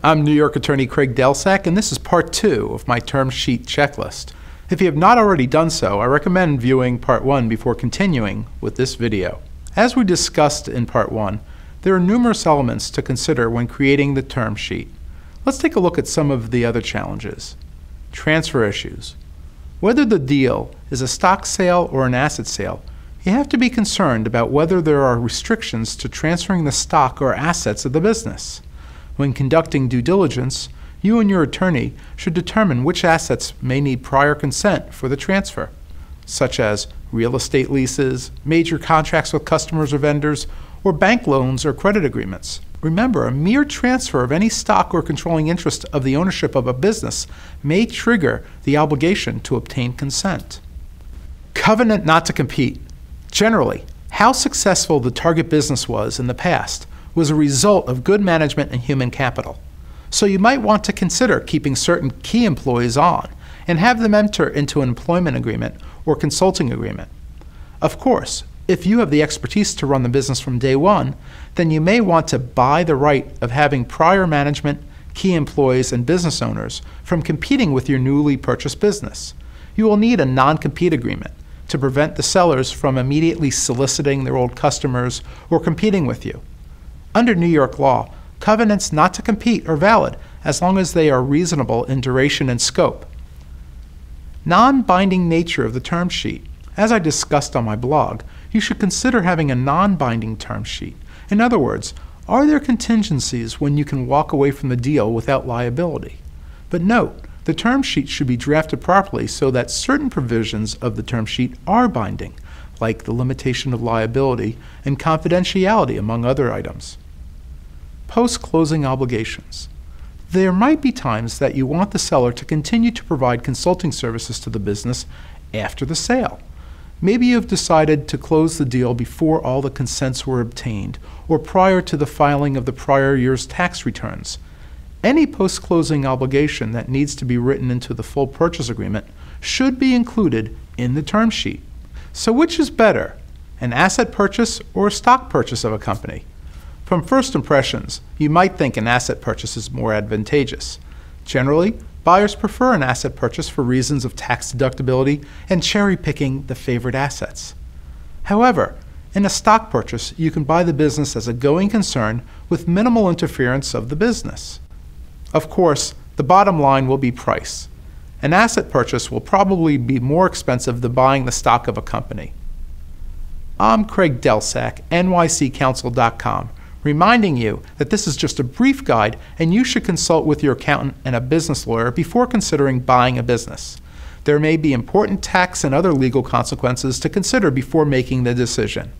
I'm New York attorney Craig Delsack, and this is part 2 of my term sheet checklist. If you have not already done so, I recommend viewing part 1 before continuing with this video. As we discussed in part 1, there are numerous elements to consider when creating the term sheet. Let's take a look at some of the other challenges. Transfer issues. Whether the deal is a stock sale or an asset sale, you have to be concerned about whether there are restrictions to transferring the stock or assets of the business. When conducting due diligence, you and your attorney should determine which assets may need prior consent for the transfer, such as real estate leases, major contracts with customers or vendors, or bank loans or credit agreements. Remember, a mere transfer of any stock or controlling interest of the ownership of a business may trigger the obligation to obtain consent. Covenant not to compete. Generally, how successful the target business was in the past was a result of good management and human capital. So you might want to consider keeping certain key employees on and have them enter into an employment agreement or consulting agreement. Of course, if you have the expertise to run the business from day one, then you may want to buy the right of having prior management, key employees, and business owners from competing with your newly purchased business. You will need a non-compete agreement to prevent the sellers from immediately soliciting their old customers or competing with you. Under New York law, covenants not to compete are valid as long as they are reasonable in duration and scope. Non-binding nature of the term sheet. As I discussed on my blog, you should consider having a non-binding term sheet. In other words, are there contingencies when you can walk away from the deal without liability? But note, the term sheet should be drafted properly so that certain provisions of the term sheet are binding, like the limitation of liability and confidentiality, among other items. Post-closing obligations. There might be times that you want the seller to continue to provide consulting services to the business after the sale. Maybe you have decided to close the deal before all the consents were obtained or prior to the filing of the prior year's tax returns. Any post-closing obligation that needs to be written into the full purchase agreement should be included in the term sheet. So which is better, an asset purchase or a stock purchase of a company? From first impressions, you might think an asset purchase is more advantageous. Generally, buyers prefer an asset purchase for reasons of tax deductibility and cherry-picking the favorite assets. However, in a stock purchase, you can buy the business as a going concern with minimal interference of the business. Of course, the bottom line will be price. An asset purchase will probably be more expensive than buying the stock of a company. I'm Craig Delsack, nyccounsel.com, reminding you that this is just a brief guide and you should consult with your accountant and a business lawyer before considering buying a business. There may be important tax and other legal consequences to consider before making the decision.